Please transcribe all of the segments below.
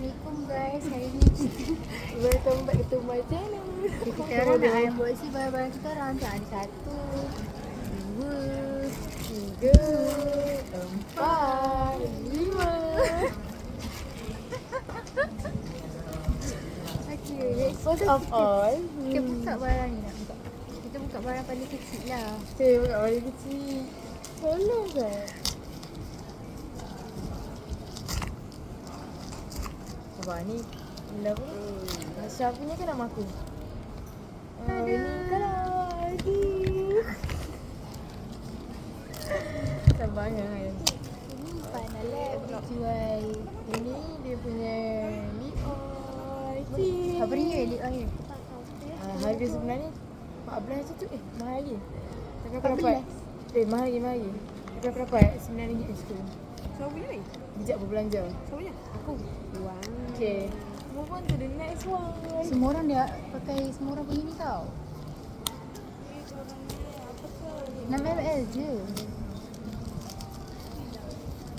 Assalamualaikum guys. Hari ni Welcome back to my channel. kita orang nak unboxing barang-barang kita orang. Ada 1, 2, 3, 4, 5. Okay, First of all, kita buka barang ni nak buka. Kita buka barang paling kecil lah. saya buka balik kecil. Tolong saya. Abang ni benda apa? Asya punya kan nama aku. Ini kan aduh. Sabar kan. Ini Panalab dia jual. Ini dia punya lip oil. Apa ni lip oil? Harga sebenarnya 14 je tu. Mahal lagi. Tapi aku dapat. Mahal lagi. Tapi aku dapat RM9 tu. Siapa punya ni? Bijak berbelanja. Siapa punya? Aku. Wang. Okay. Move on to the next one. Semua orang dia pakai, semua orang punya ni tau. 6ml je.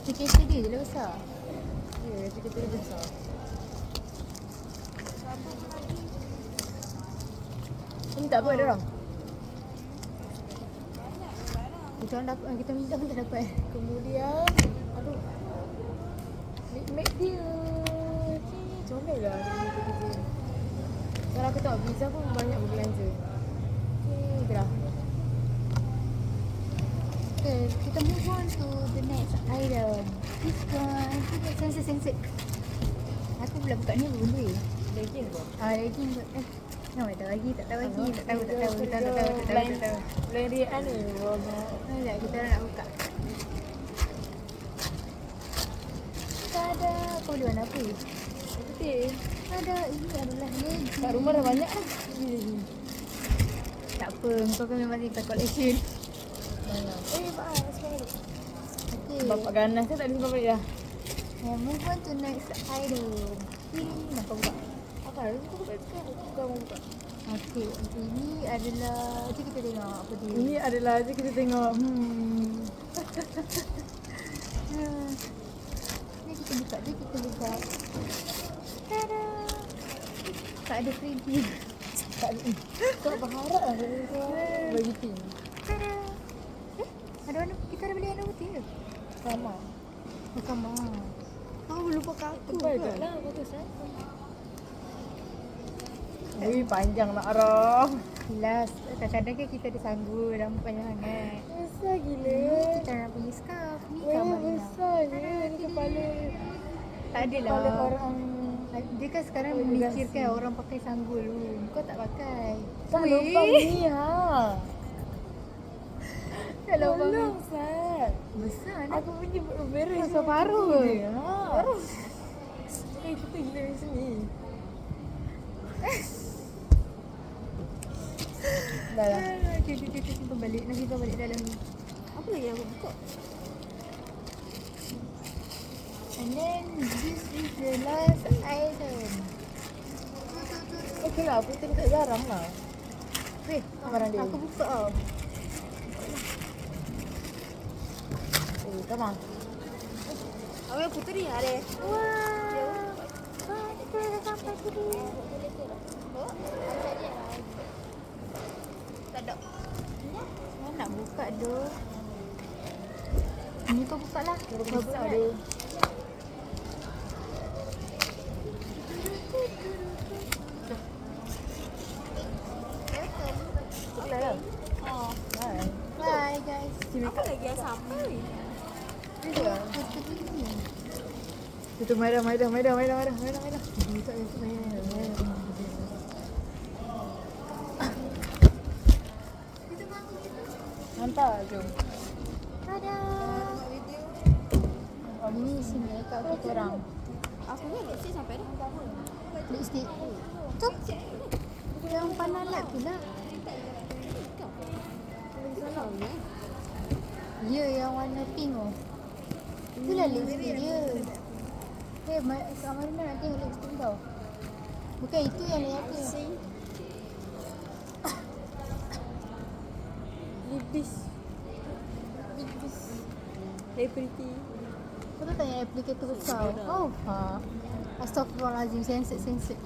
Tiketnya dia je lah besar. Ya, tapi kita lebih besar. Ini tak buat orang. Kita orang dapat, kita minta pun tak dapat. Kemudian, aduh. Make dia. Comel lah. Kalau aku tahu Visa pun banyak berbelanja. Gerah. Okay, kita move on to the next item. This one, sensor. Aku pula buka ni apa benda ni? Legging pun. Legging kot. Tak tahu lagi, tak tahu. Lain dia ni. Sekejap, kita orang nak buka. Tada, kau beli warna apa? Putih. Tada, ini adalah legging. Kat rumah dah banyak lah. Tak apa, kau kan memang simpan collection. Banyak. Pak, sekarang dulu. Okay. Bapak ganas kan tak ada simpan balik dah. Move on to next item. Ini nak kau buka. Apa? Aku buka sekarang. Aku mau buka. Okay, ini adalah, jom kita tengok apa dia. Ini adalah je kita tengok. Ni kita buka. Tada. Tak ada freebie. Tak ada. Kau berharap lah bagi pin. Tada. Ada warna, kita ada beli warna putih ke? Sama. Sama. Kau lupa kat aku Tebal ke? tak lah. Bagus lah. Ui, panjang nak arah. Last, kadang-kadang kan kita ada sanggup rambut panjang sangat. Besar gila. Kita nak punya scarf. Ni Weh, gambar Lina. besar je. Ni kepala. Tak ada lah. Kepala orang. Dia kan sekarang Oh, memikirkan orang pakai sanggul dulu. Kau tak pakai. Tak Weh. lubang ni ha. Tak lubang ni. Tolong, Sat. Besar ni. Aku punya beres. Masa paruh ke? Ha. Kita gila di sini. Dah lah. Okay, simpan balik. Nak simpan balik dalam ni. Apa lagi yang aku buka? And then this is the last item. Okay lah, putih tak jarang lah. Weh, Barang dia. aku buka tau. Come on. Apa yang puteri ada? Wah. Kita dah sampai sini. Tak ada. Saya nak buka tu. Ni kau buka lah. Besar dia. Boleh lah. Oh. Hai. Bye guys. Apa lagi yang sama ni? Ni dia. Itu merah. Tak ada tu merah. Nampak jom. Tada. Ini sini kat kita orang. Aku ni lipstick sampai dah. Lipstick. Tu. Yang Panalab tu lah. Salah ni. Ya, yang warna pink tu. Itulah lipstick dia. Kak Marina nak tengok lipstick tau. Bukan itu yang lain tu. Lipis. Very pretty. Kau tahu tak yang aplikator besar? Oh, ha. Astaghfirullahaladzim, censored.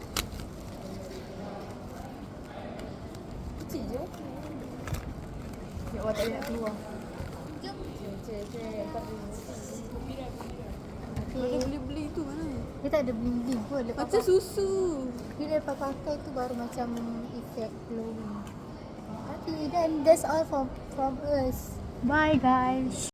Kecil je. Ya Allah, tak boleh nak keluar. Cek. Ada Okay. beli-beli tu mana? Dia tak ada bling-bling pun. Macam susu. Dia lepas pakai tu baru macam effect glowing. Okay, then that's all from us. Bye guys.